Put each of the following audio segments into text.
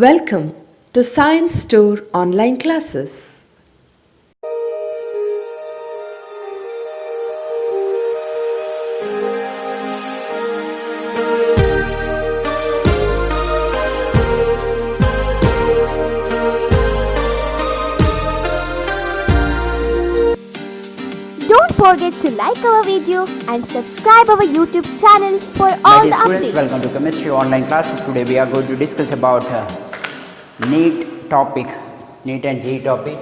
Welcome to Science Store online classes. Don't forget to like our video and subscribe our YouTube channel for all the Students, updates. welcome to chemistry online classes. Today we are going to discuss about NEET topic, NEET and JEE topic.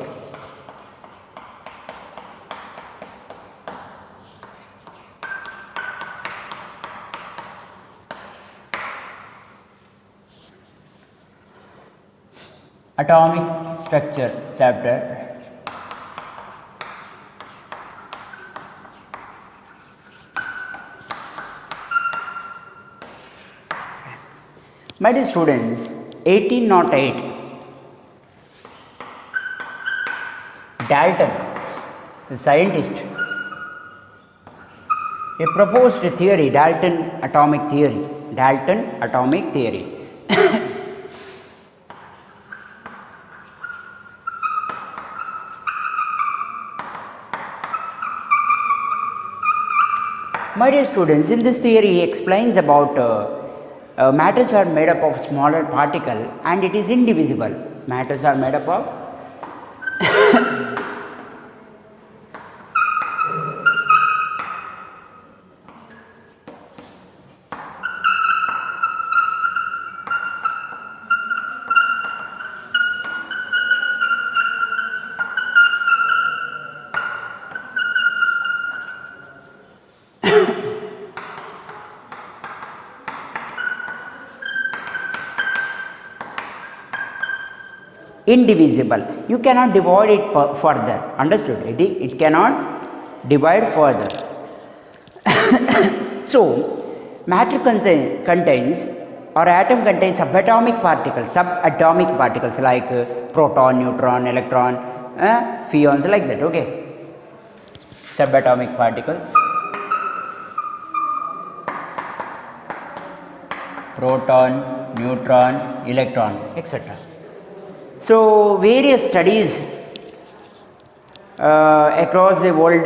Atomic structure chapter. My dear students, 1808, Dalton, the scientist, he proposed a theory, Dalton atomic theory. Dalton atomic theory. My dear students, in this theory he explains about matters are made up of smaller particle and it is indivisible. Matters are made up of indivisible. You cannot divide it further. Understood? It cannot divide further. So, matter contains or atom contains subatomic particles like proton, neutron, electron, fions, like that. Okay, subatomic particles. Proton, neutron, electron, etc. So, various studies across the world,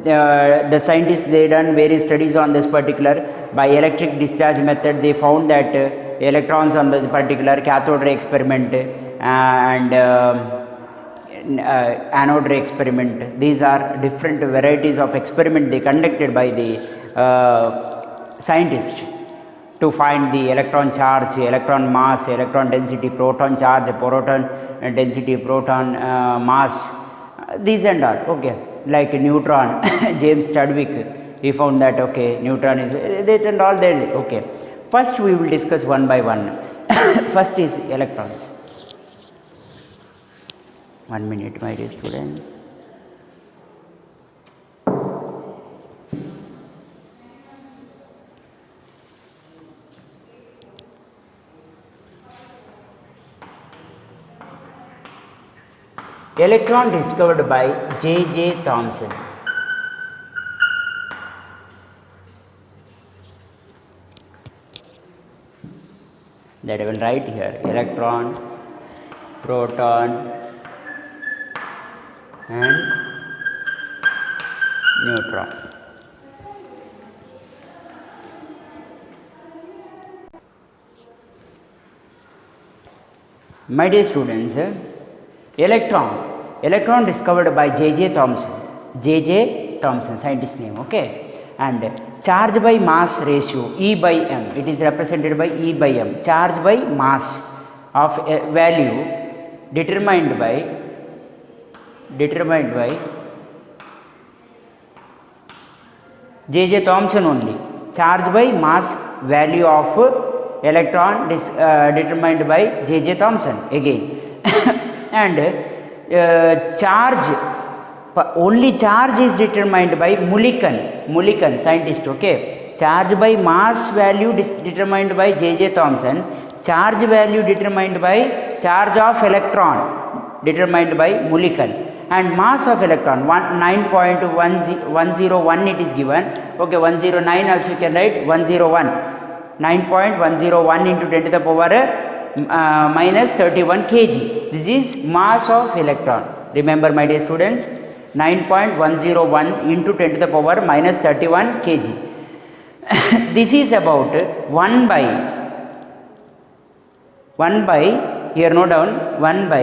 the scientists they done various studies on this particular. By electric discharge method they found that electrons on the particular cathode ray experiment and anode ray experiment, these are different varieties of experiment they conducted by the scientists to find the electron charge, electron mass, electron density, proton charge, proton density, proton mass, these and all. Okay, like neutron, James Chadwick, he found that okay, neutron is that and all that. Okay, first we will discuss one by one. First is electrons. 1 minute, my dear students. Electron discovered by J. Thomson. That I will write here: electron, proton, and neutron. My dear students, electron discovered by J. Thomson, scientist name. Okay, and charge by mass ratio E by m, it is represented by E by m, charge by mass of a value determined by J. Thomson only. Charge by mass value of electron determined by J. Thomson again. And only charge is determined by Mulliken scientist. Okay, charge by mass value determined by J. Thomson, charge value determined by charge of electron determined by Mulliken, and mass of electron 9.101 it is given. Okay, 109 also you can write 101. 9.101 into 10 to the power minus 31 kg. This is mass of electron. Remember my dear students, 9.101 into 10 to the power minus 31 kg. This is about 1 by, here note down, 1 by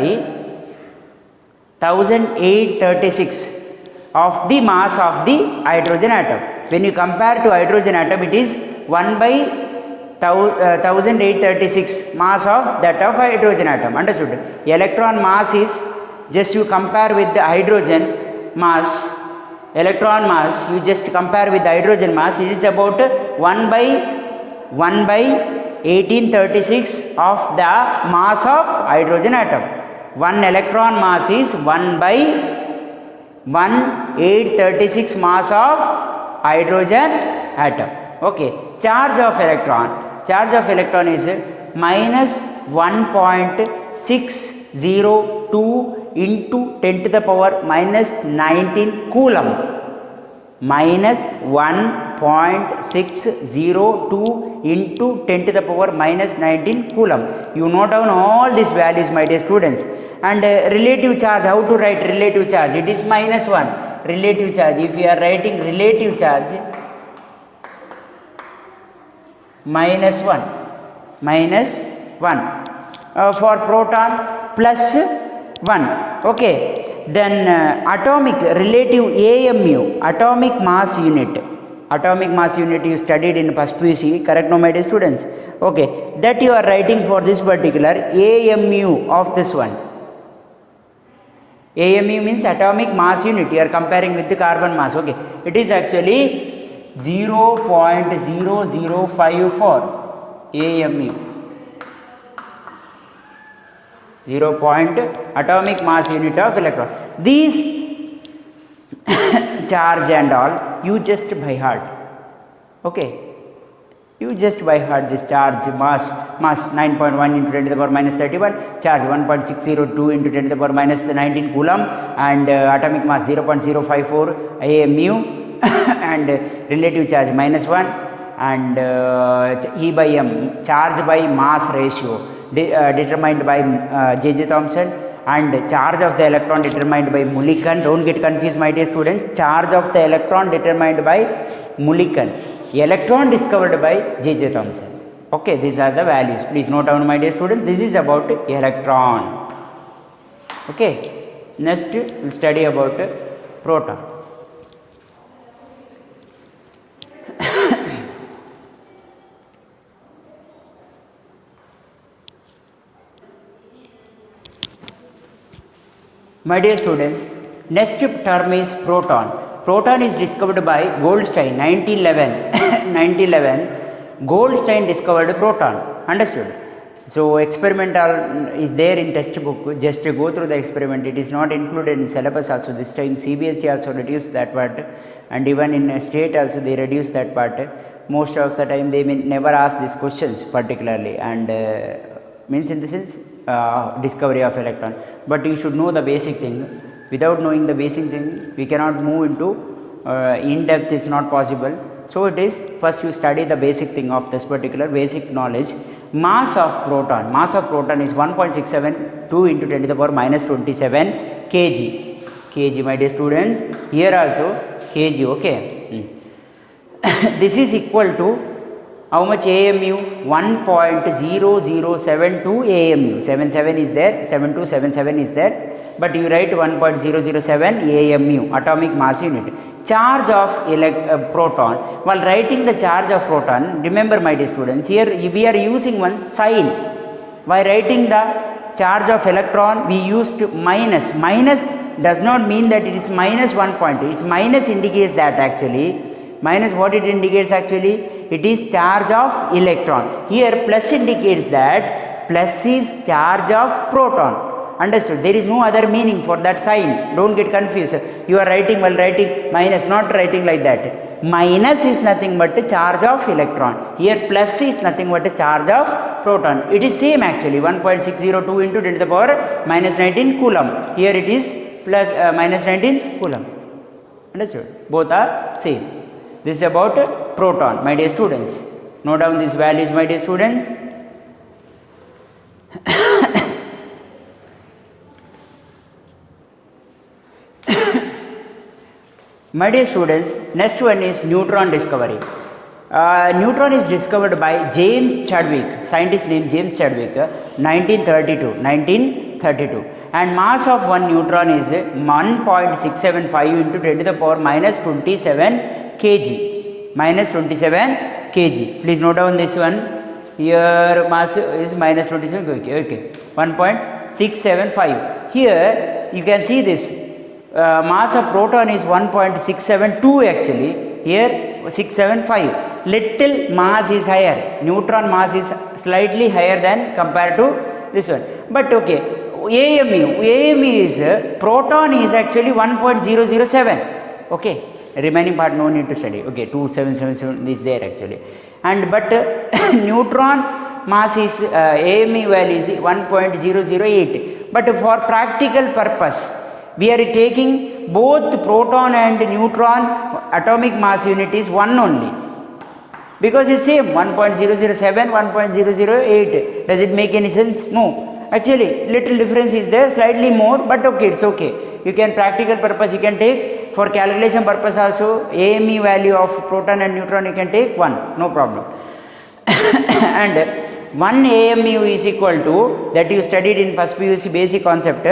1836 of the mass of the hydrogen atom. When you compare to hydrogen atom, it is 1 by 1836 mass of that of hydrogen atom. Understood? Electron mass is, just you compare with the hydrogen mass, electron mass, you just compare with the hydrogen mass, it is about 1 by 1836 of the mass of hydrogen atom. One electron mass is 1 by 1836 mass of hydrogen atom. Okay. Charge of electron is minus 1.602 into 10 to the power minus 19 coulomb. Minus 1.602 into 10 to the power minus 19 coulomb. You note down all these values, my dear students. And relative charge, how to write relative charge? It is minus 1. Relative charge, if you are writing relative charge, minus 1. For proton, plus 1. Okay. Then atomic relative AMU, atomic mass unit. Atomic mass unit you studied in first PUC, correct, no, my dear students? Okay. That you are writing for this particular AMU of this one. AMU means atomic mass unit. You are comparing with the carbon mass. Okay. It is actually 0.0054 AMU. 0. Atomic mass unit of electron. These charge and all you just by heart. Okay. You just by heart this charge mass 9.1 into 10 to the power minus 31, charge 1.602 into 10 to the power minus 19 coulomb, and atomic mass 0.054 AMU and relative charge minus 1, and E by M, charge by mass ratio determined by J.J. Thomson, and charge of the electron determined by Mulliken. Don't get confused, my dear students. Charge of the electron determined by Mulliken. Electron discovered by J.J. Thomson. Okay, these are the values. Please note down, my dear students. This is about electron. Okay. Next, we'll study about proton. My dear students, next term is proton. Proton is discovered by Goldstein, 1911. Goldstein discovered proton. Understood? So experimental is there in textbook. Just go through the experiment. It is not included in syllabus also. This time CBSE also reduced that part, and even in state also they reduced that part. Most of the time they may never ask these questions particularly, and means in the sense discovery of electron. But you should know the basic thing. Without knowing the basic thing, we cannot move into in depth. It's not possible. So it is first you study the basic thing of this particular basic knowledge. Mass of proton is 1.672 into 10 to the power minus 27 kg. My dear students, here also kg. Okay. This is equal to how much AMU? 1.0072 AMU. 77 is there, 7277 is there, but you write 1.007 AMU, atomic mass unit. Charge of proton. While writing the charge of proton, remember, my dear students, here we are using one sign. While writing the charge of electron, we used minus. Minus does not mean that it is minus 1 point. Its minus indicates that actually. Minus, what it indicates actually? It is charge of electron. Here plus indicates that plus is charge of proton. Understood? There is no other meaning for that sign. Don't get confused. You are writing while writing minus, not writing like that. Minus is nothing but the charge of electron. Here plus is nothing but the charge of proton. It is same actually. 1.602 into 10 to the power minus 19 coulomb. Here it is plus minus 19 coulomb. Understood? Both are same. This is about proton, my dear students. Note down these values, my dear students. My dear students, next one is neutron discovery. Neutron is discovered by James Chadwick, scientist named James Chadwick, 1932, and mass of one neutron is 1.675 into 10 to the power minus 27 kg. Please note down this one. Here mass is minus 27 kg. Okay. 1.675. Here you can see this. Mass of proton is 1.672 actually. Here 675. Little mass is higher. Neutron mass is slightly higher than compared to this one. But okay. AMU is proton is actually 1.007. Okay. Remaining part no need to study. Okay. 2777 is there actually. And but neutron mass is AMU value is 1.008. But for practical purpose, we are taking both proton and neutron atomic mass unit is 1 only. Because it's same 1.007, 1.008. Does it make any sense? No. Actually, little difference is there, slightly more, but okay, it's okay. You can practical purpose you can take, for calculation purpose also, AME value of proton and neutron you can take 1, no problem. And 1 AMU is equal to, that you studied in first PUC basic concept,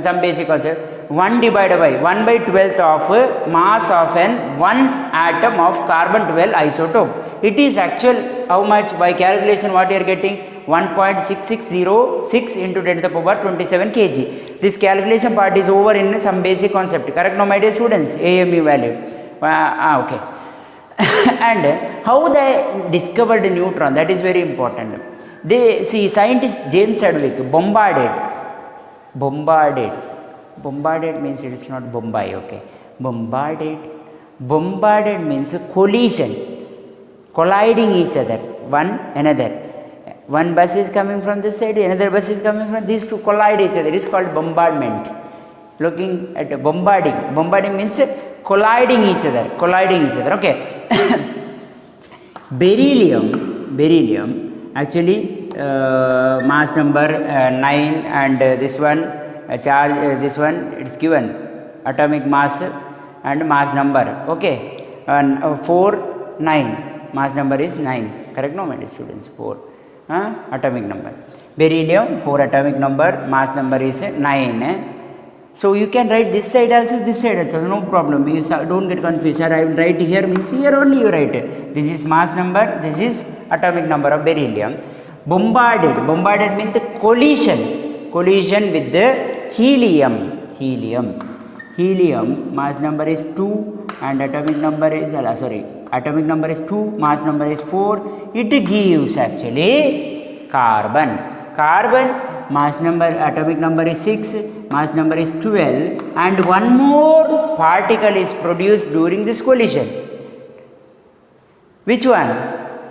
some basic concept, 1 divided by 1 by 12th of mass of an 1 atom of carbon 12 isotope. It is actual, how much by calculation what you are getting? 1.6606 into 10 to the power 27 kg. This calculation part is over in some basic concept. Correct now, my dear students? AMU value. Okay. And how they discovered neutron? That is very important. They see scientist James Chadwick bombarded means it is not Bombay. Okay. Bombarded means collision, colliding each other, one another. One bus is coming from this side, another bus is coming from these two collide each other. It is called bombardment. Looking at bombarding means colliding each other. Okay. Beryllium actually mass number 9 and this one charge this one it's given atomic mass and mass number. Okay. 4 9 mass number is 9. Correct no, my dear students? 4 atomic number. Beryllium 4 atomic number, mass number is 9. So you can write this side also, no problem. You don't get confused. Sir, I will write here means here only you write. This is mass number, this is atomic number of beryllium. Bombarded means the collision with the helium. Helium mass number is 2 and atomic number is atomic number is 2, mass number is 4. It gives actually carbon. Mass number, atomic number is 6, mass number is 12, and one more particle is produced during this collision. Which one?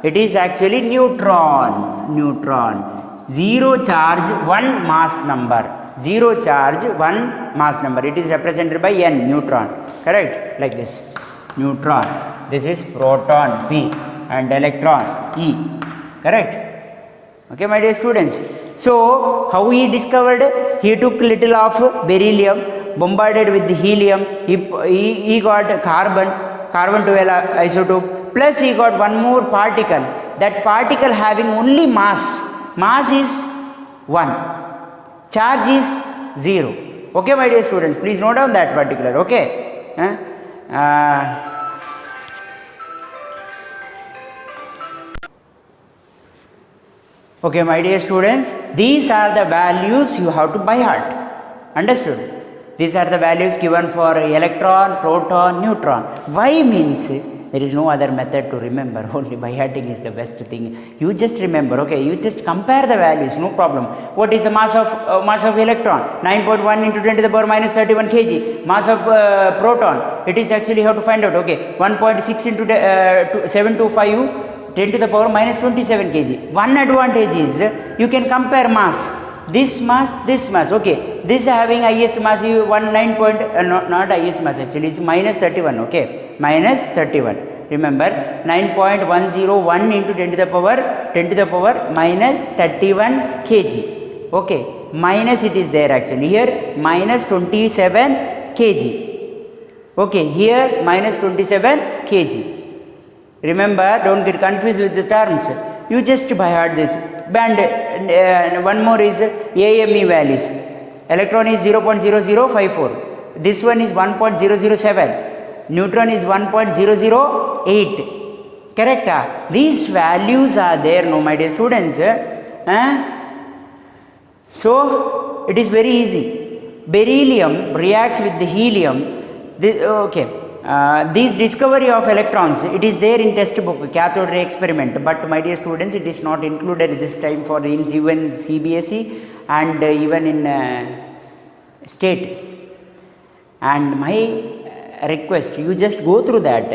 It is actually neutron. 0 charge, 1 mass number. 0 charge, 1 mass number. It is represented by N, neutron. Correct? Like this. Neutron. This is proton, P, and electron, E. Correct? Okay, my dear students. So, how he discovered? He took little of beryllium, bombarded with the helium. He got carbon 12 isotope, plus he got one more particle. That particle having only mass. Mass is 1. Charge is 0. Okay, my dear students. Please note down that particular. Okay. Okay, my dear students, these are the values you have to by heart. Understood? These are the values given for electron, proton, neutron. Why means there is no other method to remember. Only by hearting is the best thing. You just remember, okay? You just compare the values, no problem. What is the mass of electron? 9.1 into 10 to the power minus 31 kg. Mass of proton, it is actually how to find out, okay? 1.6 into 725. 10 to the power minus 27 kg. One advantage is you can compare mass. This mass, okay. This having highest mass, not highest mass actually, it's minus 31, okay. Minus 31. Remember, 9.101 into 10 to the power minus 31 kg. Okay. Minus it is there actually. Here, minus 27 kg. Okay, here minus 27 kg. Remember, don't get confused with the terms. You just by heart this. And one more is AME values. Electron is 0.0054. This one is 1.007. Neutron is 1.008. Correct? These values are there, no, my dear students. So, it is very easy. Beryllium reacts with the helium. This discovery of electrons, it is there in textbook, cathode ray experiment, but my dear students, it is not included this time for even CBSE and even in state. And my request, you just go through that.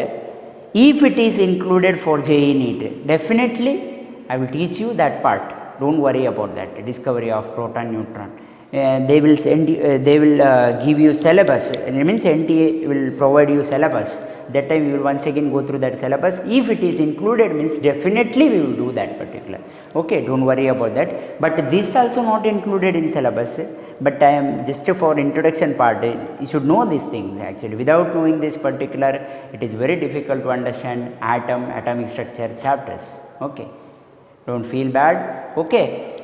If it is included for JEE NEET, definitely I will teach you that part. Don't worry about that, discovery of proton, neutron. They will send you, they will give you syllabus. It means NTA will provide you syllabus. That time you will once again go through that syllabus. If it is included, means definitely we will do that particular. Okay, don't worry about that. But this also not included in syllabus. But I am just for introduction part. You should know these things actually. Without knowing this particular, it is very difficult to understand atom, atomic structure chapters. Okay, don't feel bad. Okay.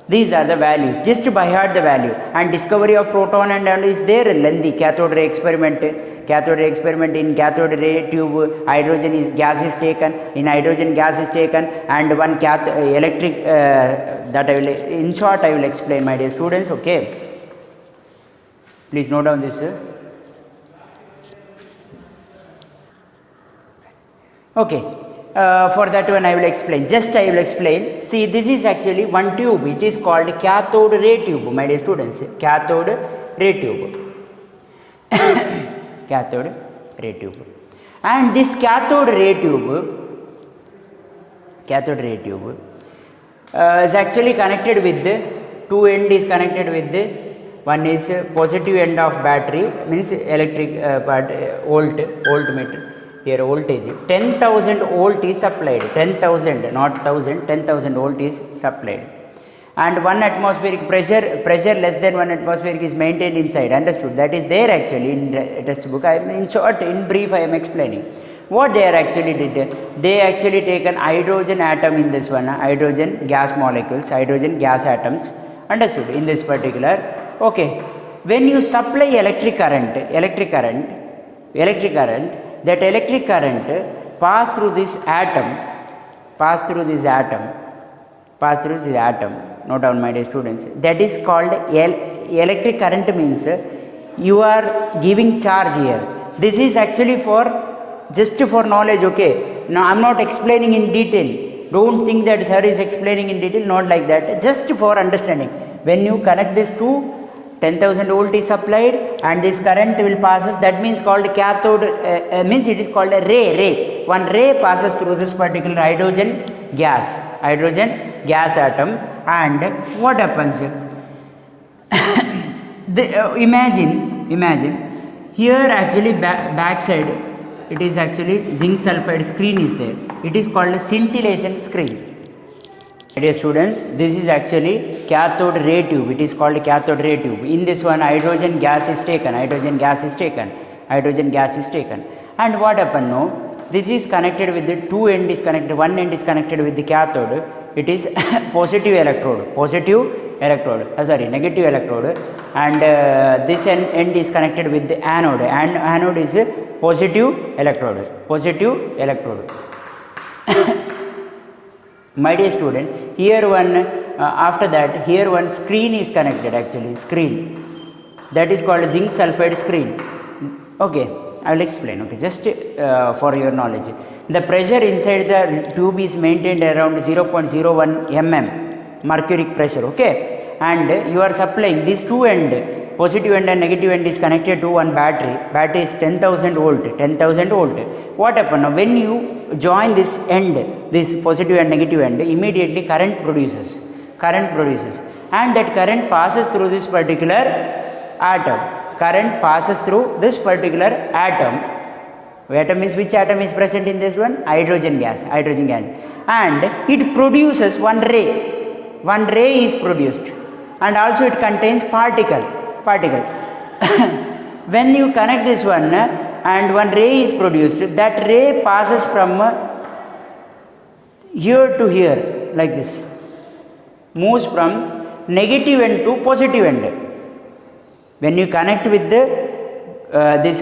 These are the values, just by heart the value. And discovery of proton and all is there, lengthy cathode ray experiment. Cathode ray experiment, in cathode ray tube, hydrogen is gas is taken, in hydrogen gas is taken, and one electric, that I will, in short I will explain, my dear students. Okay, please note down this. Okay. For that one I will explain, just I will explain. See, this is actually one tube, it is called cathode ray tube, my dear students, cathode ray tube. Cathode ray tube. And this cathode ray tube is actually connected with the two end is connected with the one is positive end of battery, means electric part, voltmeter. Here voltage 10,000 volt is supplied, 10,000 not 1,000, 10,000 volt is supplied, and 1 atmospheric pressure less than 1 atmospheric is maintained inside. Understood? That is there actually in textbook. In short, in brief I am explaining what they are actually did. They actually take an hydrogen atom in this one, hydrogen gas molecules, hydrogen gas atoms. Understood? In this particular. Okay, when you supply electric current, that electric current pass through this atom, note down, my dear students, that is called electric current. Means you are giving charge here. This is actually for just for knowledge. Okay, now I am not explaining in detail. Don't think that sir is explaining in detail, not like that, just for understanding. When you connect this to 10,000 volt is supplied and this current will passes, that means called cathode, means it is called a ray. One ray passes through this particular hydrogen gas atom, and what happens? Imagine here actually backside it is actually zinc sulfide screen is there. It is called a scintillation screen. Dear students, this is actually cathode ray tube. It is called cathode ray tube. In this one, hydrogen gas is taken. And what happened now? This is connected with the two end is connected. One end is connected with the cathode. It is negative electrode. And this end is connected with the anode. And anode is a positive electrode. My dear student, here one after that here one screen is connected, actually screen, that is called zinc sulfide screen. Okay, I will explain. Okay, just for your knowledge, the pressure inside the tube is maintained around 0.01 mm mercuric pressure. Okay, and you are supplying these two end, positive end and negative end is connected to one battery is 10,000 volt. What happens now? When you join this end, this positive and negative end, immediately current produces, and that current passes through this particular atom. Atom means which atom is present in this one? Hydrogen gas, and it produces one ray is produced, and also it contains particle. When you connect this one, and one ray is produced. That ray passes from here to here like this, moves from negative end to positive end. When you connect with the this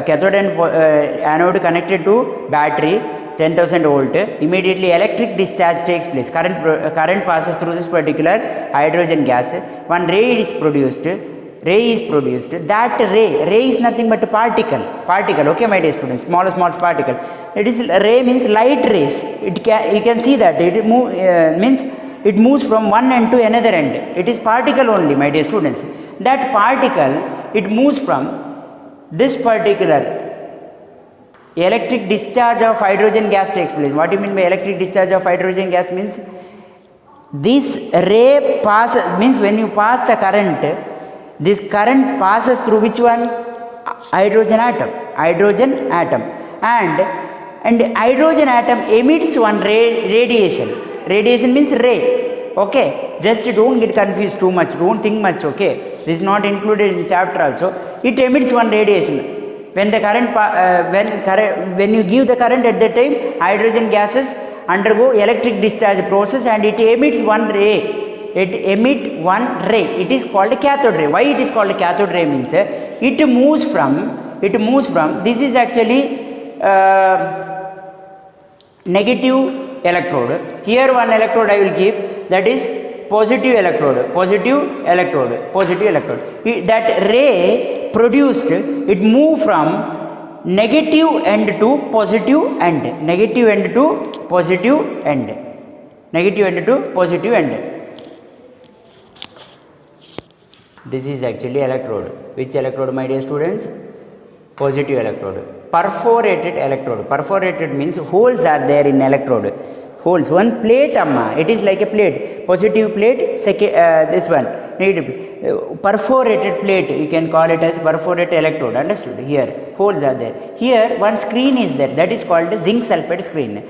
cathode and anode connected to battery 10,000 volt, immediately electric discharge takes place. Current passes through this particular hydrogen gas. One ray is produced. That ray is nothing but a particle. Okay, my dear students, small particle. It is ray means light rays. You can see that it means it moves from one end to another end. It is particle only, my dear students. That particle, it moves from this particular electric discharge of hydrogen gas takes place. What do you mean by electric discharge of hydrogen gas? Means this ray passes, means when you pass the current, this current passes through which one? Hydrogen atom. And hydrogen atom emits one radiation. Radiation means ray. Okay, just don't get confused too much, don't think much. Okay, this is not included in chapter also. It emits one radiation. When the current when you give the current, at that time hydrogen gases undergo electric discharge process and it emits one ray. It is called a cathode ray. Why it is called a cathode ray? Means it moves from this is actually negative electrode. Here one electrode I will keep, that is positive electrode. That ray produced, it move from negative end to positive end. This is actually electrode. Which electrode, my dear students? Positive electrode. Perforated electrode. Perforated means holes are there in electrode. Holes. One plate, amma. It is like a plate. Positive plate. This one. Negative. Perforated plate. You can call it as perforated electrode. Understood? Here, holes are there. Here, one screen is there. That is called zinc sulfide screen.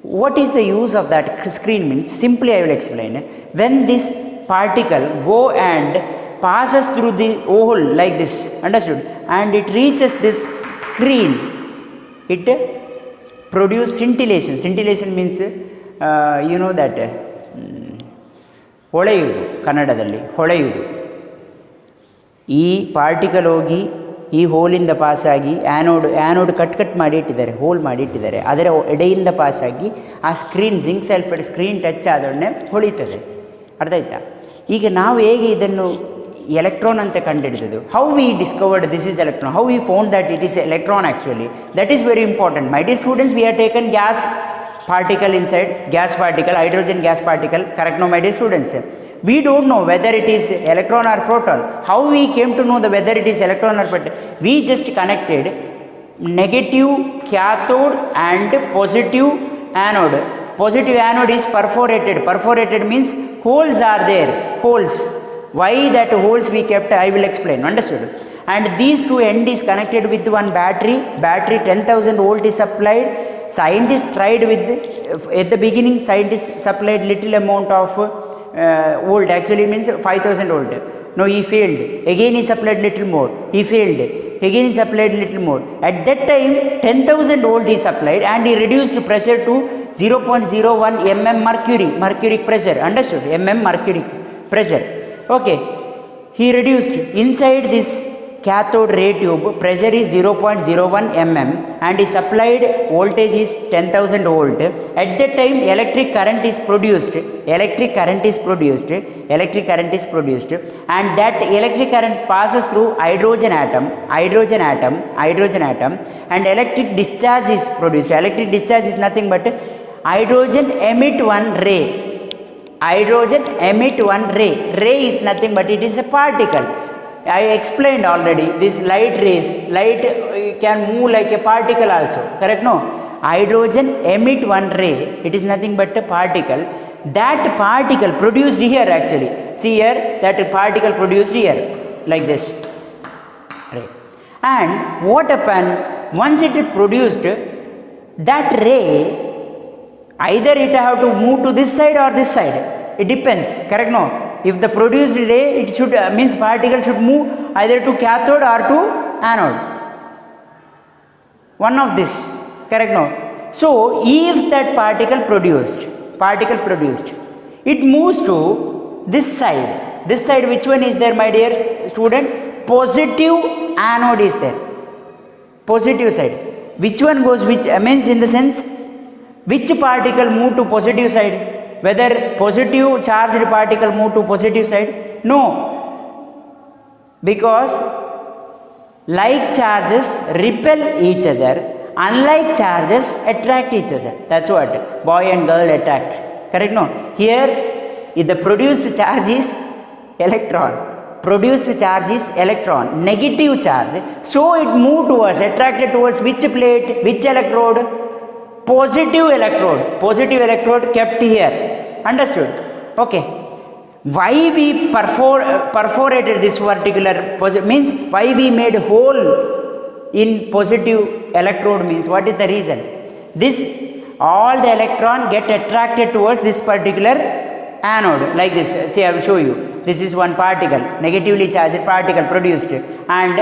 What is the use of that screen? Means simply I will explain. When this particle go and passes through the hole like this, understood, and it reaches this screen, it produces scintillation. Scintillation means you know that ಹೊಳೆಯುವುದು, ಕನ್ನಡದಲ್ಲಿ ಹೊಳೆಯುವುದು. ಈ particle ಹೋಗಿ ಈ ಹೋಲಿಂದ ಪಾಸಾಗಿ anode cut ಮಾಡಿ ಇಟ್ಟಿದ್ದಾರೆ, hole ಮಾಡಿ ಇಟ್ಟಿದ್ದಾರೆ, ಅದರ ಎಡೆಯಿಂದ ಪಾಸಾಗಿ ಆ screen, zinc sulphide screen touch ಆದೊಡನೆ ಹೊಳಿತದೆ. ಅರ್ಥ ಆಯ್ತಾ? ಈಗ ನಾವು ಹೇಗೆ ಇದನ್ನು ಎಲೆಕ್ಟ್ರಾನ್ ಅಂತ ಕಂಡುಹಿಡಿದದ್ದು? How we discovered this is electron, how we found that it is electron actually, that is very important. My dear students, we have taken gas particle inside, gas particle, hydrogen gas particle, correct? No, my dear students, we don't know whether it is electron or proton. How we came to know whether it is electron or proton? We just connected negative cathode and positive anode. Positive anode is perforated. Perforated means holes are there, holes. Why that holes we kept, I will explain. Understood? And these two end is connected with one battery. 10,000 volt is supplied. Scientists tried with, at the beginning scientists supplied little amount of volt, actually means 5,000 volt. No, he failed. Again he supplied little more, he failed. Again he supplied little more. At that time 10,000 volt he supplied and he reduced pressure to 0.01 mm mercuric pressure. Understood? mm mercuric pressure. Okay, he reduced. Inside this cathode ray tube pressure is 0.01 mm and is supplied voltage is 10,000 volt. At that time electric current is produced and that electric current passes through hydrogen atom and electric discharge is produced. Electric discharge is nothing but hydrogen emit one ray. Ray is nothing but it is a particle. I explained already, this light rays, light can move like a particle also, correct? No, hydrogen emit one ray, it is nothing but a particle. That particle produced here, actually see here, that particle produced here like this ray. And what happened, once it is produced, that ray either it have to move to this side or this side, it depends, correct? No, if the produced ray, it should means particle should move either to cathode or to anode. One of this, correct? No. So if that particle produced, it moves to this side. This side, which one is there, my dear student? Positive anode is there. Positive side. Which one goes which, means in the sense, which particle move to positive side? Whether positive charged particle move to positive side? No. Because like charges repel each other, unlike charges attract each other. That's what boy and girl attract. Correct? No. Here, if the produced charge is electron, negative charge. So it moved towards, attracted towards which plate, which electrode? Positive electrode kept here. Understood? Okay. Why we perforated this particular means why we made hole in positive electrode means what is the reason? This all the electron get attracted towards this particular anode like this. See, I will show you. This is one particle, negatively charged particle produced, and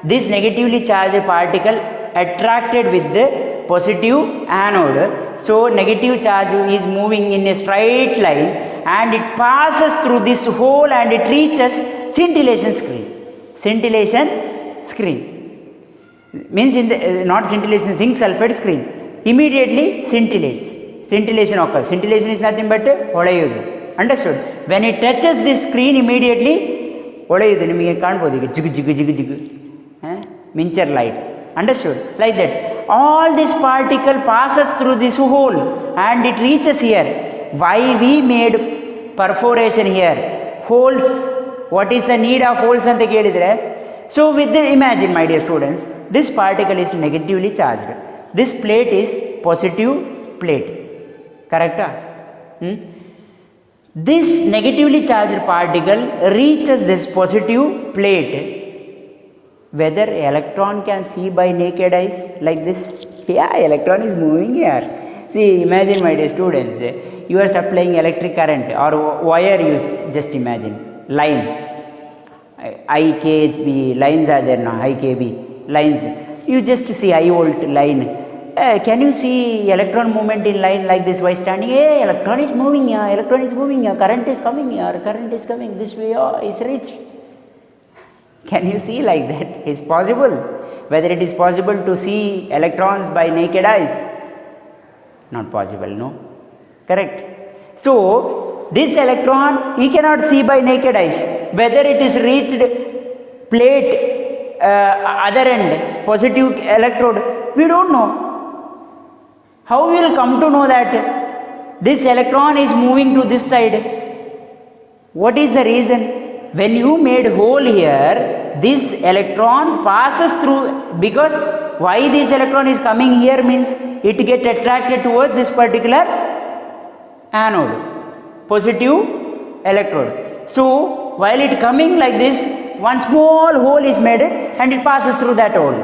this negatively charged particle attracted with the positive anode. So So negative charge is moving in a straight line and it passes through this hole and it reaches scintillation screen. Scintillation screen means in the not scintillation, zinc sulfide screen. Immediately scintillates. Scintillation occurs. Scintillation is nothing but ಹೊಳೆಯುವುದು. Understood? When it touches this screen, immediately ಹೊಳೆಯುವುದು. ನಿಮಗೆ ಕಾಣಬಹುದು ಈಗ ಜಿಗು ಜಿಗು ಜಿಗು ಜಿಗು ಮಿಂಚರ್ light. Understood? Like that. All this particle passes through this hole and it reaches here. Why we made perforation here? Holes. What is the need of holes anta kelidre? So with the imagine my dear students, this particle is negatively charged. This plate is positive plate. Correct? This negatively charged particle reaches this positive plate. Whether electron can see by naked eyes like this? Yeah, electron is moving here. See, imagine my dear students, you are supplying electric current or wire, you just imagine, line, IKHB, lines are there now, IKB, lines, you just see high volt line. Can you see electron movement in line like this while standing? Hey, electron is moving here, electron is moving here, current is coming here, current is coming this way, oh, it's reached. Can you see like that? It's possible. Whether it is possible to see electrons by naked eyes? Not possible, no? Correct. So, this electron you cannot see by naked eyes. Whether it is reached plate other end, positive electrode, we don't know. How we will come to know that this electron is moving to this side? What is the reason? When you made hole here, this electron passes through, because why this electron is coming here means it get attracted towards this particular anode, positive electrode. So while it coming like this, one small hole is made and it passes through that hole.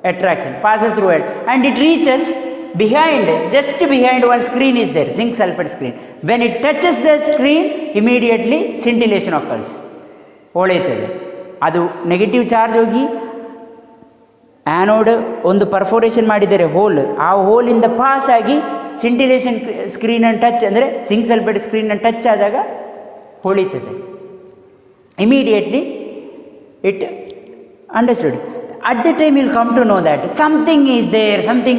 Attraction passes through it and it reaches behind, just behind one screen is there, zinc sulfide screen. When it touches the screen, immediately scintillation occurs. ಹೊಳೆಯುತ್ತದೆ. ಅದು negative charge ಹೋಗಿ anode ಒಂದು ಪರ್ಫೋರೇಷನ್ ಮಾಡಿದ್ದಾರೆ hole, ಆ ಹೋಲಿಂದ pass ಆಗಿ scintillation ಸ್ಕ್ರೀನನ್ನು touch ಅಂದರೆ zinc sulphide ಸ್ಕ್ರೀನನ್ನು ಟಚ್ ಆದಾಗ ಹೊಳಿತದೆ. Immediately it understood. At the time you will come to know that something is there, something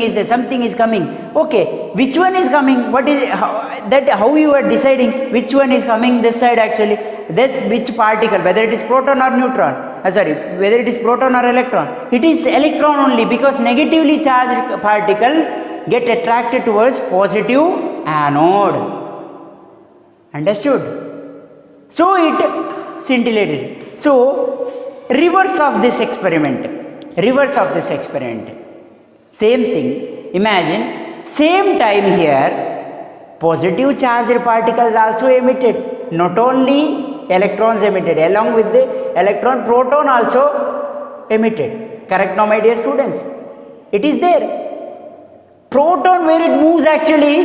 is coming. Okay, which one is coming? What is how you are deciding which one is coming this side actually? That which particle, whether it is proton or neutron? Whether it is proton or electron? It is electron only, because negatively charged particle get attracted towards positive anode. Understood? So it scintillated. So reverse of this experiment. Same thing. Imagine same time here positive charged particles also emitted. Not only electrons emitted, along with the electron, proton also emitted. Correct now my dear students? It is there. Proton, where it moves actually,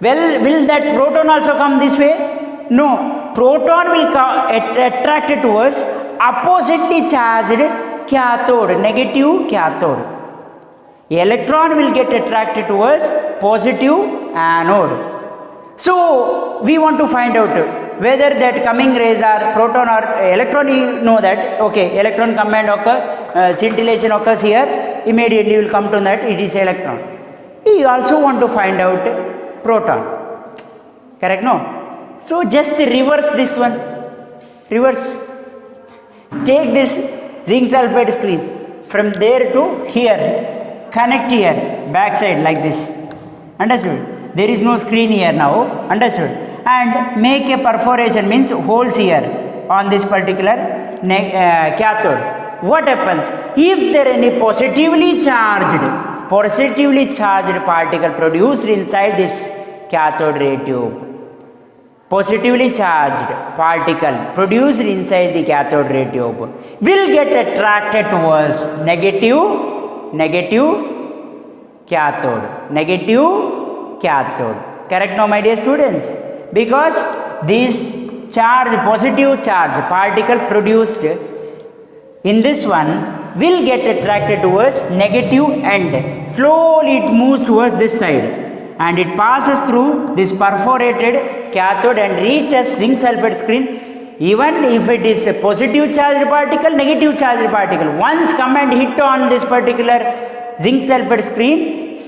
well, will that proton also come this way? No. Proton will attract towards oppositely charged cathode, negative cathode. Electron will get attracted towards positive anode. So we want to find out whether that coming rays are proton or electron. You know that, okay, electron come and occur, scintillation occurs here, immediately you will come to that it is electron. We also want to find out proton, correct? No? So just reverse this one, reverse. Take this zinc sulfide screen from there to here, connect here, back side like this, understood? There is no screen here now, understood? And make a perforation, means holes here on this particular cathode. What happens if there any positively charged particle produced inside this cathode ray tube? Positively charged particle produced inside the cathode ray tube will get attracted towards negative cathode, correct now my dear students? Because this charge, positive charge particle produced in this one will get attracted towards negative end. Slowly it moves towards this side and it passes through this perforated cathode and reaches zinc sulfide screen. Even if it is a positive charged particle, negative charged particle, once come and hit on this particular zinc sulfide screen,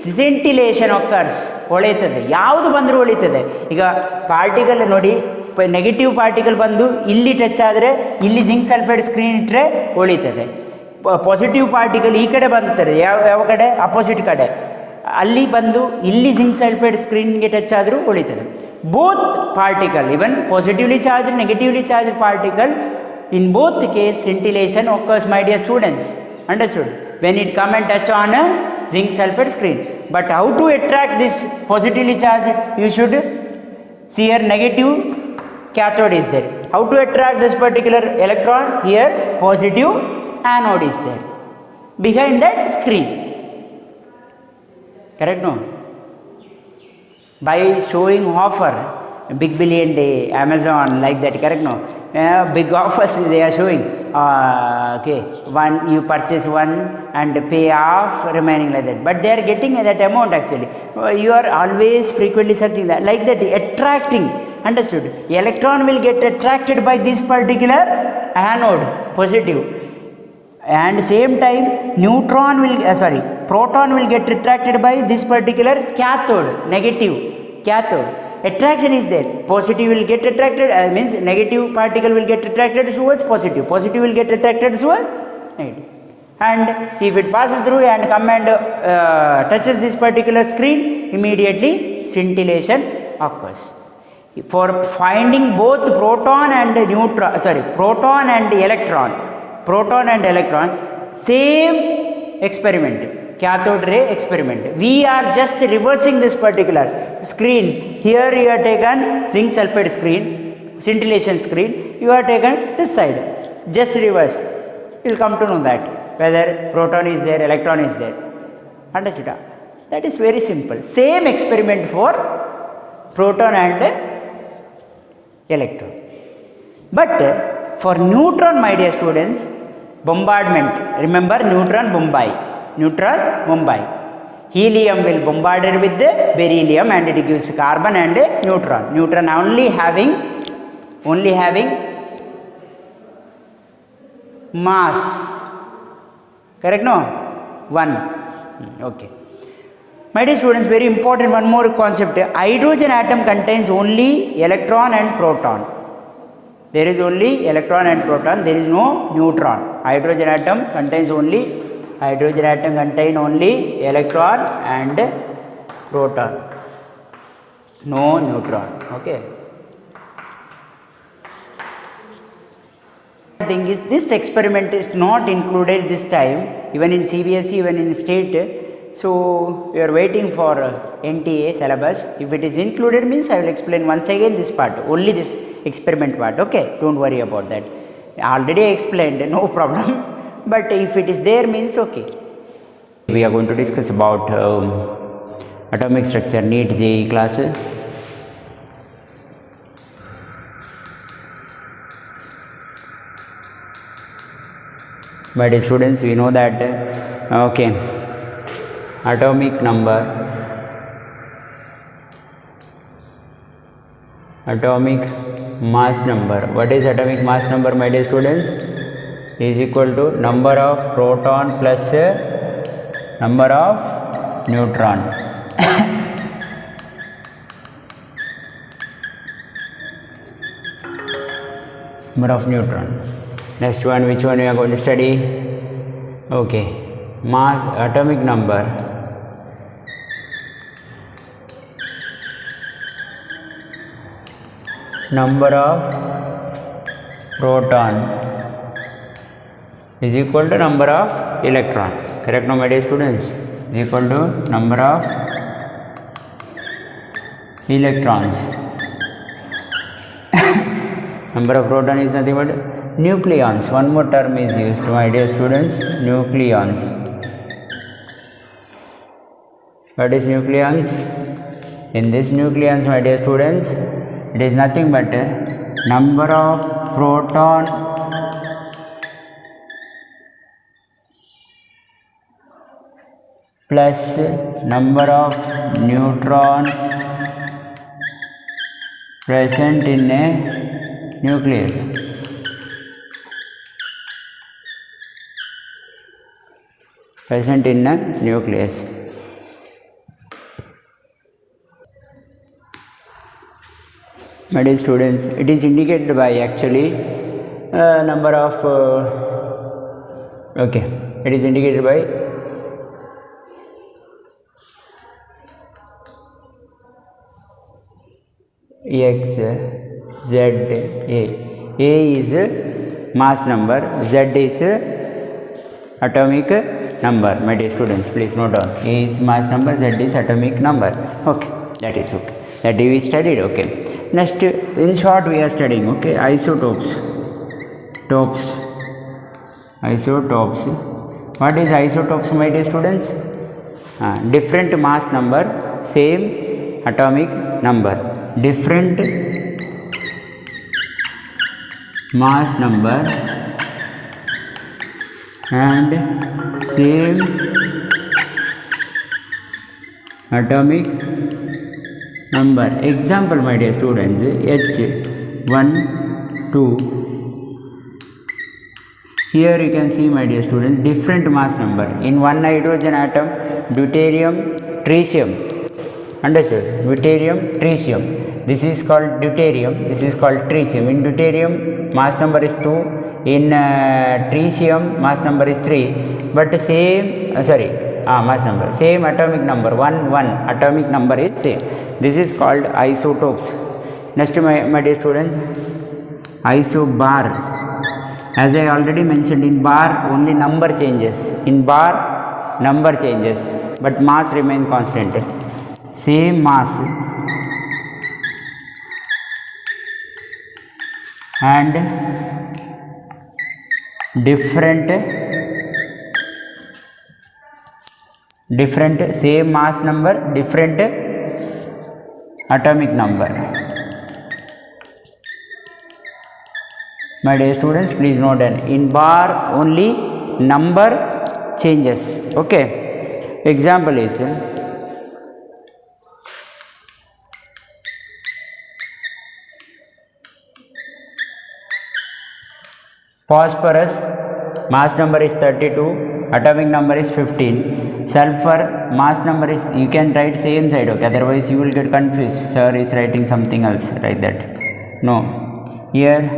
scintillation occurs. ಹೊಳೆಯುತ್ತದೆ, ಯಾವುದು ಬಂದರೂ ಹೊಳಿತದೆ. ಈಗ particle ನೋಡಿ, negative particle ಬಂದು ಇಲ್ಲಿ touch ಆದರೆ ಇಲ್ಲಿ zinc sulphide screen ಇಟ್ಟರೆ ಹೊಳಿತದೆ. Positive particle ಈ ಕಡೆ ಬಂದುತ್ತದೆ, ಯಾವ ಕಡೆ, ಅಪೋಸಿಟ್ ಕಡೆ, ಅಲ್ಲಿ ಬಂದು ಇಲ್ಲಿ ಜಿಂಕ್ ಸಲ್ಫೈಡ್ ಸ್ಕ್ರೀನ್ಗೆ ಟಚ್ ಆದರೂ ಹೊಳಿತದೆ. Both particle, even positively charge, negatively charge particle, in both case scintillation occurs my dear students, understood, when it come and touch on a zinc sulfide screen. But how to attract this positively charged? You should see here negative cathode is there. How to attract this particular electron? Here positive anode is there behind that screen, correct? No? By showing offer, big billion day, Amazon, like that, correct? No? Big offers they are showing. Okay, one you purchase one and pay half remaining, like that. But they are getting that amount actually. You are always frequently searching that, like that, attracting, understood? Electron will get attracted by this particular anode, positive, and same time neutron will proton will get attracted by this particular cathode, negative cathode. Attraction is there. Positive will get attracted, means negative particle will get attracted towards positive. Positive will get attracted towards negative. And if it passes through and come and touches this particular screen, immediately scintillation occurs. For finding both proton and electron, same experiment, cathode ray experiment. We are just reversing this particular screen. Here you have taken zinc sulfide screen, scintillation screen, you have taken this side, just reverse. You will come to know that whether proton is there, electron is there, understood? That is very simple. Same experiment for proton and electron. But for neutron, my dear students, bombardment, remember neutron Mumbai. Helium will bombarded with the beryllium and it gives carbon and neutron. Neutron only having mass, correct? No? 1. Okay. My dear students, very important one more concept. Hydrogen atom contains only electron and proton. There is only electron and proton, there is no neutron. Hydrogen atom contain only electron and proton, no neutron. Okay. The thing is, this experiment is not included this time, even in CBSE, even in state. So we are waiting for NTA syllabus. If it is included, means I will explain once again this part, only this experiment part. Okay, don't worry about that. Already I explained, no problem. But if it is there, means okay. We are going to discuss about atomic structure, NEET JEE classes. My dear students, we know that okay, atomic number, atomic mass number. What is atomic mass number, my dear students? Is equal to number of proton plus number of neutron. Number of neutron. Next one, which one we are going to study? Okay, mass, atomic number, number of proton is equal to number of electron. Correct, no, my dear students? Is equal to number of electrons. Number of proton is nothing but nucleons. One more term is used, my dear students, nucleons. What is nucleons? In this nucleons, my dear students, it is nothing but number of proton plus number of neutron present in a nucleus. Present in a nucleus. My dear students, it is indicated by actually number of okay, it is indicated by X, Z, A. A is mass number, Z is atomic number. My dear students, please note down. A is mass number, Z is atomic number. Okay, that is okay. That we studied. Okay. Next, in short, we are studying. Okay, isotopes. Isotopes. What is isotopes, my dear students? Different mass number, same atomic number. Different mass number and same atomic number. Example, my dear students, H1, 2. Here you can see, my dear students, different mass number. In one hydrogen atom, deuterium, tritium. Understood? Deuterium, tritium. This is called deuterium. This is called tritium. In deuterium, mass number is 2. In tritium, mass number is 3. But same, mass number, same atomic number, 1, 1. Atomic number is same. This is called isotopes. Next, my dear students, isobar. As I already mentioned, in bar only number changes. In bar, number changes, but mass remain constant. Same mass and different same mass number, different atomic number. My dear students, please note that in bar only number changes. Okay. Example is phosphorus, mass number is 32, atomic number is 15. Sulfur, mass number is, you can write same side, okay, otherwise you will get confused. Sir is writing something else, write that. No. Here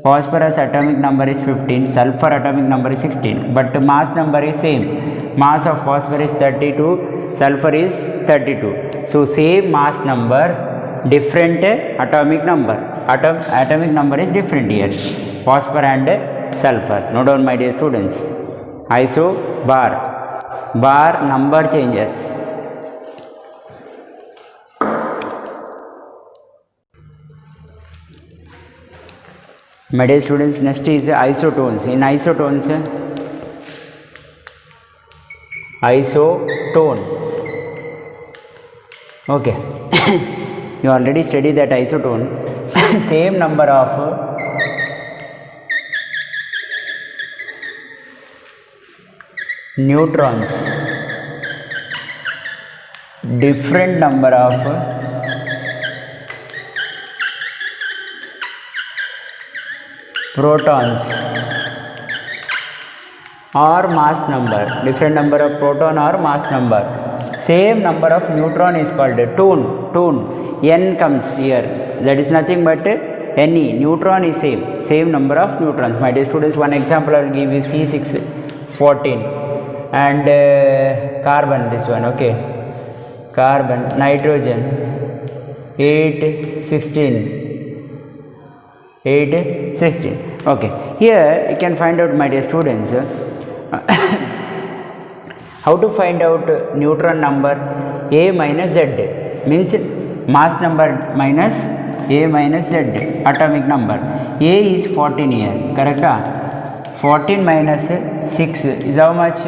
phosphorus atomic number is 15, sulfur atomic number is 16, but mass number is same. Mass of phosphorus is 32, sulfur is 32. So same mass number, different atomic number. Atomic number is different here. Phosphor and sulfur. Note down, my dear students. Isobar. Bar number changes. My dear students, next is isotones. In isotones, isotone. Okay. You already studied that isotone. Same number of neutrons, different number of protons or mass number, different number of proton or mass number, same number of neutron is called tune. N comes here, that is nothing but Ne, neutron is same number of neutrons. My dear students, one example I will give you: C6 14 and carbon, this one, okay, carbon, nitrogen 8 16, okay. Here you can find out, my dear students, how to find out neutron number. A minus Z means mass number minus A minus Z, atomic number. A is 14 here, correct? 14 minus 6 is how much?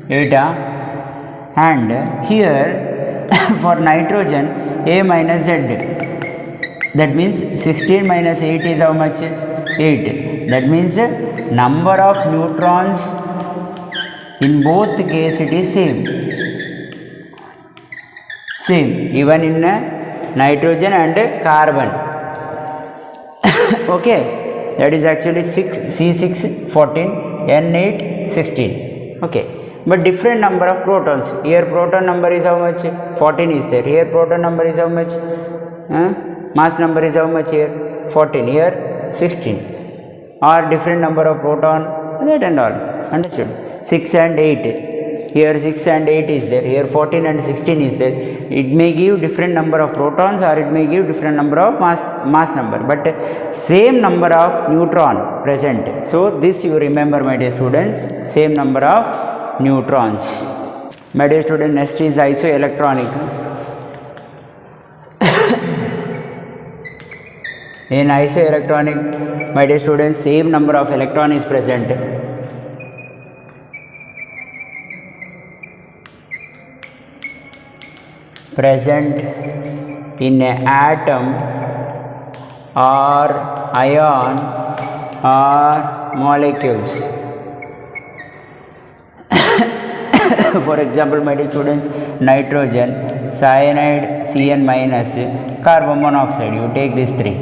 8. And here for nitrogen, A minus Z, that means 16 minus 8 is how much? 8. That means number of neutrons in both case it is same, even in nitrogen and carbon. Okay, that is actually C6 14, N8 16. Okay, but different number of protons. Here proton number is how much? 14 is there. Here proton number is how much? Mass number is how much here? 14. Here 16. Or different number of proton, that and all. Understood? 6 and 8. Here 6 and 8 is there. Here 14 and 16 is there. It may give different number of protons or it may give different number of mass number, but same number of neutron present. So this you remember, my dear students, same number of neutrons. My dear student, next is isoelectronic. In isoelectronic, my dear students, same number of electron is present. Present in an atom or ion or molecules. For example, my dear students, nitrogen, cyanide, Cn minus, carbon monoxide, you take these three.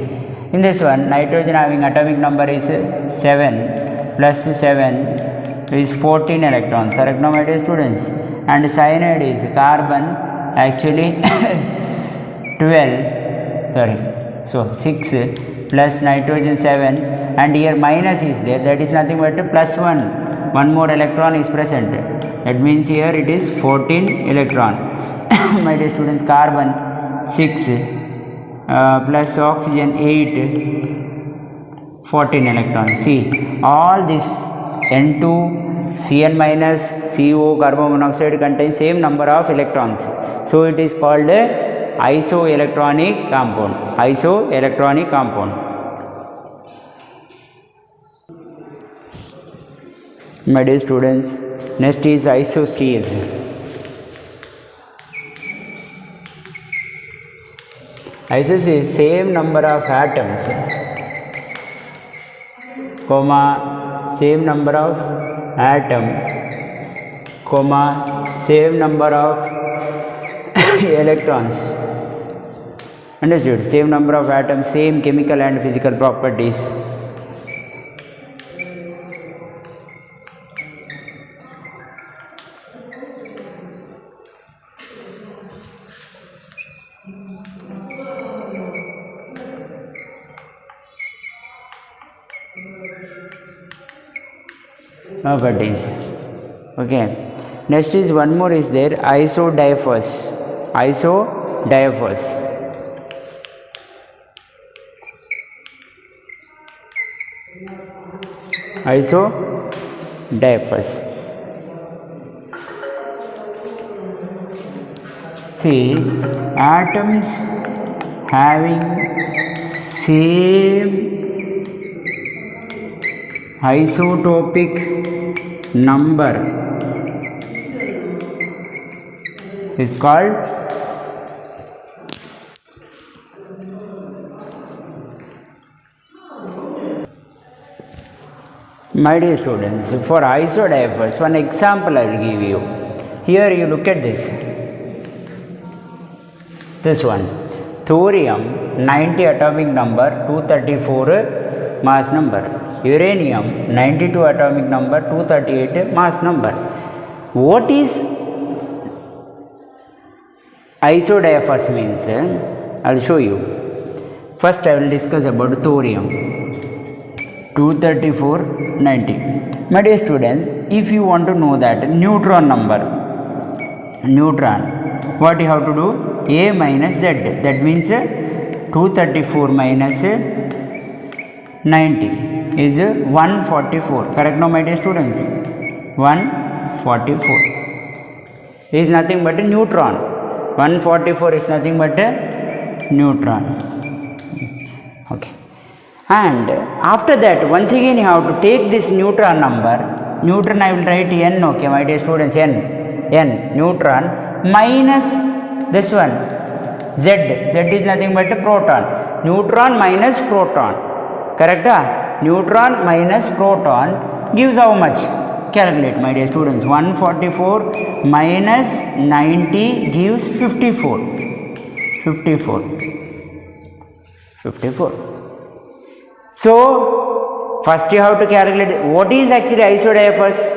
In this one, nitrogen having atomic number is 7 plus 7 is 14 electrons, correct now, my dear students? And cyanide is carbon actually 6 plus nitrogen 7, and here minus is there, that is nothing but plus 1 more electron is present, that means here it is 14 electron. My dear students, carbon 6 plus oxygen 8, 14 electrons. See, all this N2, Cn minus, CO, carbon monoxide contains same number of electrons. So it is called isoelectronic compound. Isoelectronic compound. My dear students, next is isosceles. Isosceles, same number of atoms, comma, same number of atom, comma, same number of electrons. Understood? Same number of atoms, same chemical and physical properties. Properties. Okay. Next is one more is there, isodiaphrous. Isodiaphrous. Isodiaphrous. See, atoms having same isotopic number is called My dear students, for isodiaphers, one example I will give you. Here you look at this. This one. Thorium 90 atomic number, 234 mass number. Uranium 92 atomic number, 238 mass number. What is isodiaphers means? I will show you. First I will discuss about thorium. 234 90. My dear students, if you want to know that neutron number, what you have to do? A minus Z, that means 234 minus 90 is 144. Correct now, my dear students? 144 is nothing but a neutron. 144 is nothing but a neutron. Okay. And after that, once again you have to take this neutron number. Neutron I will write n, okay, my dear students, n, neutron minus this one, z is nothing but a proton. Neutron minus proton, correct? Neutron minus proton gives how much? Calculate, my dear students. 144 minus 90 gives 54. So first you have to calculate what is actually isodiaphers.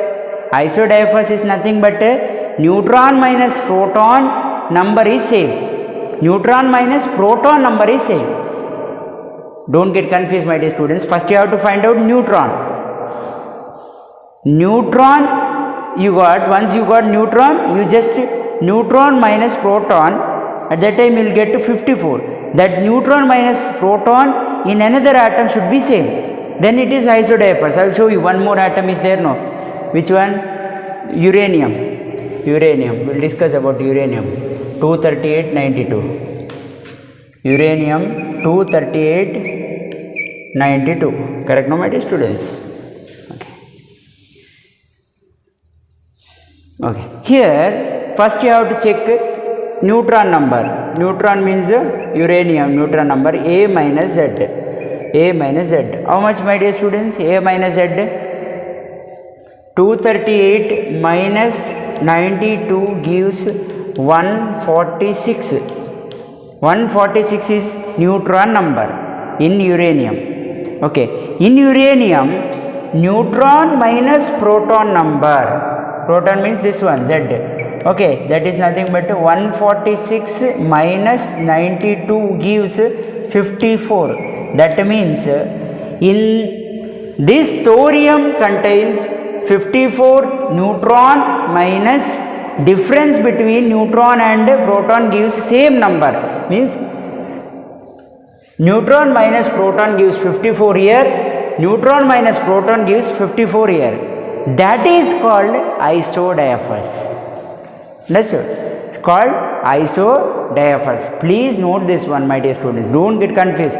Isodiaphers is nothing but neutron minus proton number is same. Neutron minus proton number is same. Don't get confused, my dear students. First you have to find out neutron. Neutron you got, once you got neutron, you just neutron minus proton, at that time you will get to 54. That neutron minus proton in another atom should be same. Then it is isodiaphers. I will show you one more atom is there now. Which one? Uranium. We will discuss about uranium. 23892. Uranium 23892. Correct now, my dear students? Okay. Here first you have to check neutron number. Neutron means uranium neutron number A minus Z. How much, my dear students? A minus Z. 238 minus 92 gives 146. 146 is neutron number in uranium. Okay. In uranium, neutron minus proton number. Proton means this one, Z. Okay, that is nothing but 146 minus 92 gives 54. That means in this thorium contains 54 neutron minus difference between neutron and proton gives same number. Means neutron minus proton gives 54 here, neutron minus proton gives 54 here. That is called isodiaphers. Understood? It's called isodiaphers. Please note this one, my dear students. Don't get confused.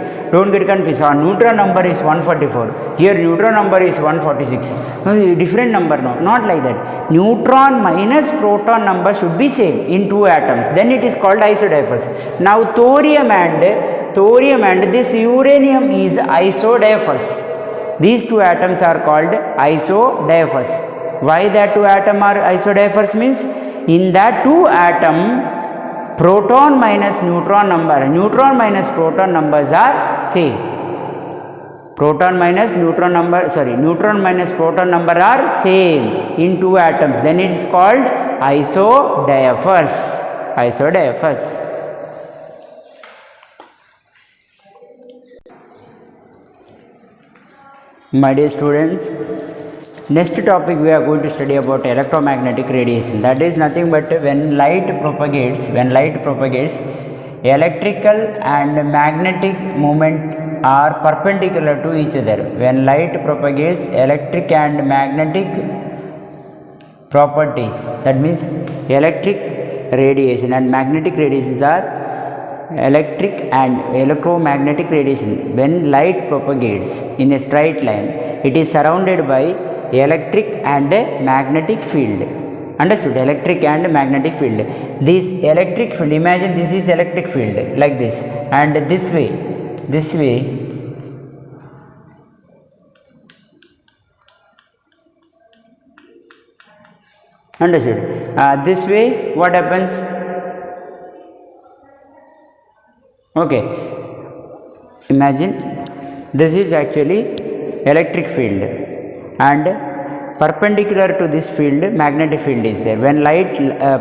Our neutron number is 144. Here neutron number is 146. No, different number now. Not like that. Neutron minus proton number should be same in two atoms. Then it is called isodiaphers. Now thorium and this uranium is isodiaphers. These two atoms are called isodiaphers. Why that two atoms are isodiaphers means in that two atom proton minus neutron minus proton numbers are same. Neutron minus proton number are same in two atoms. Then it is called isodiaphers. My dear students, next topic we are going to study about electromagnetic radiation. That is nothing but when light propagates, electrical and magnetic movement are perpendicular to each other. When light propagates, electric and magnetic properties, that means electric radiation and magnetic radiations are electric and electromagnetic radiation. When light propagates in a straight line, it is surrounded by electric and magnetic field. Understood? Electric and magnetic field. This electric field, imagine this is electric field like this, and this way Understood? This way what happens? Okay, imagine this is actually electric field, and perpendicular to this field magnetic field is there. When light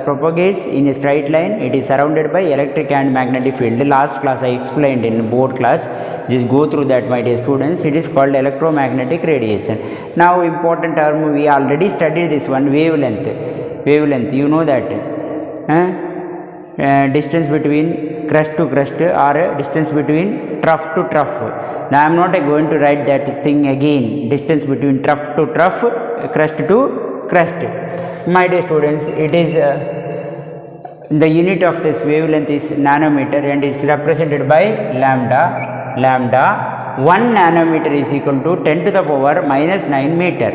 propagates in a straight line, it is surrounded by electric and magnetic field. Last class I explained in board class, just go through that, my dear students. It is called electromagnetic radiation. Now important term, we already studied this one, wavelength, you know that, distance between crust to crust, or distance between trough to trough. Now I am not going to write that thing again, distance between trough to trough, crust to crust. My dear students, it is the unit of this wavelength is nanometer, and it is represented by lambda. 1 nanometer is equal to 10 to the power minus 9 meter.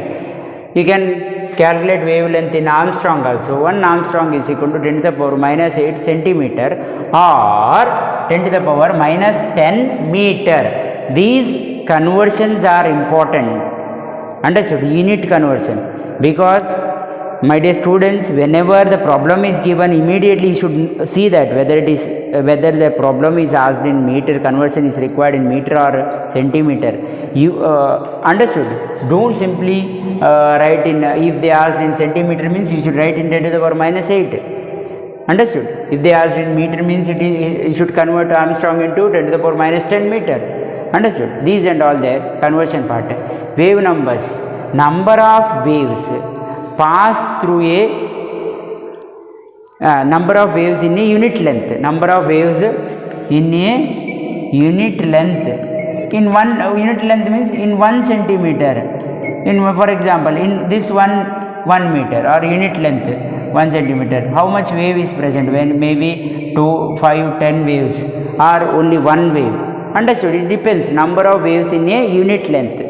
You can calculate wavelength in Armstrong also. 1 Armstrong is equal to 10 to the power minus 8 centimeter, or 10 to the power minus 10 meter. These conversions are important. Understood? Unit conversion. Because my dear students, whenever the problem is given, immediately you should see that whether the problem is asked in meter, conversion is required in meter or centimeter. You understood? Don't simply write in, if they asked in centimeter means you should write in 10 to the power minus 8. Understood? If they asked in meter means you should convert Armstrong into 10 to the power minus 10 meter. Understood? These and all their conversion part. Wave numbers, number of waves pass through a number of waves in a unit length. Number of waves in a unit length. In one unit length means in 1 centimeter. In, for example, in this 1 meter or unit length 1 centimeter, how much wave is present? When maybe 2, 5, 10 waves, or only 1 wave. Understood? It depends. Number of waves in a unit length.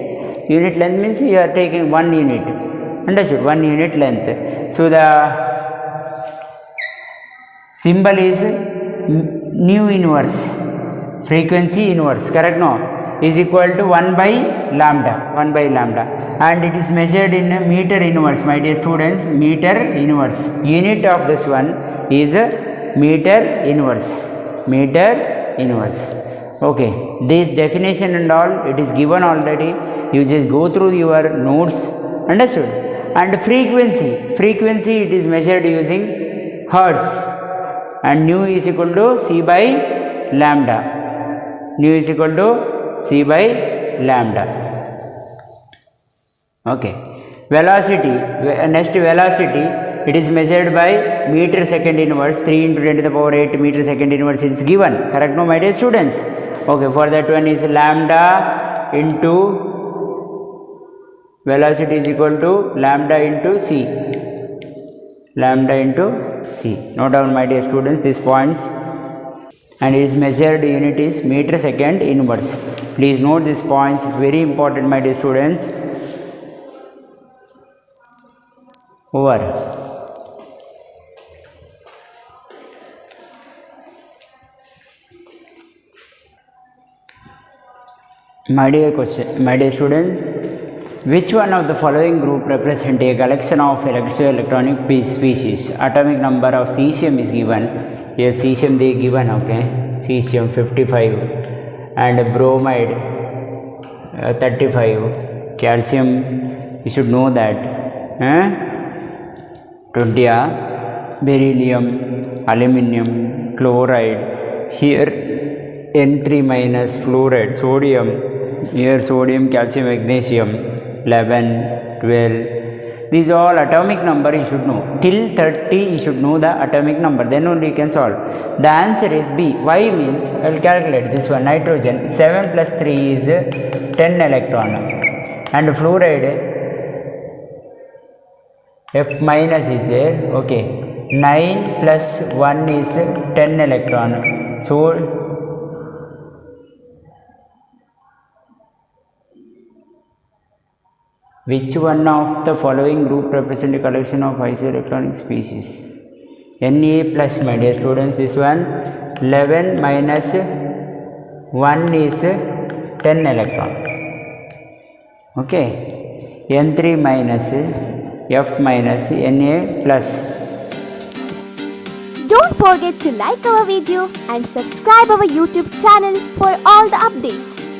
Unit length means you are taking 1 unit. Understood? 1 unit length. So the symbol is nu inverse, frequency inverse, correct? No, is equal to 1 by lambda, and it is measured in meter inverse, my dear students. Meter inverse, unit of this one is meter inverse. Okay, this definition and all, it is given already. You just go through your notes. Understood? And frequency it is measured using hertz, and nu is equal to C by lambda. Okay, velocity, next velocity, it is measured by meter second inverse, 3 into 10 to the power 8 meter second inverse, it is given, correct? No, my dear students? Okay, for that one is lambda into velocity is equal to lambda into c. Note down, my dear students, these points. And it is measured unit is meter second inverse. Please note these points, is very important, my dear students. Over. My dear students, which one of the following group represent a collection of electroelectronic species? Atomic number of cesium is given. Here cesium they given, okay, cesium 55, and bromide 35, calcium you should know that, 20, beryllium, aluminium, chloride, here N3 minus, fluoride, sodium, here sodium, calcium, magnesium 11, 12. These are all atomic number you should know. Till 30 you should know the atomic number, then only you can solve. The answer is B. Why means, I will calculate this one. Nitrogen 7 plus 3 is 10 electron, and fluoride F minus is there, okay, 9 plus 1 is 10 electron. So which one of the following group represent a collection of isoelectronic species? Na plus, my dear students, this one 11 minus 1 is 10 electron. Okay, N3 minus F minus Na plus. Don't forget to like our video and subscribe our YouTube channel for all the updates.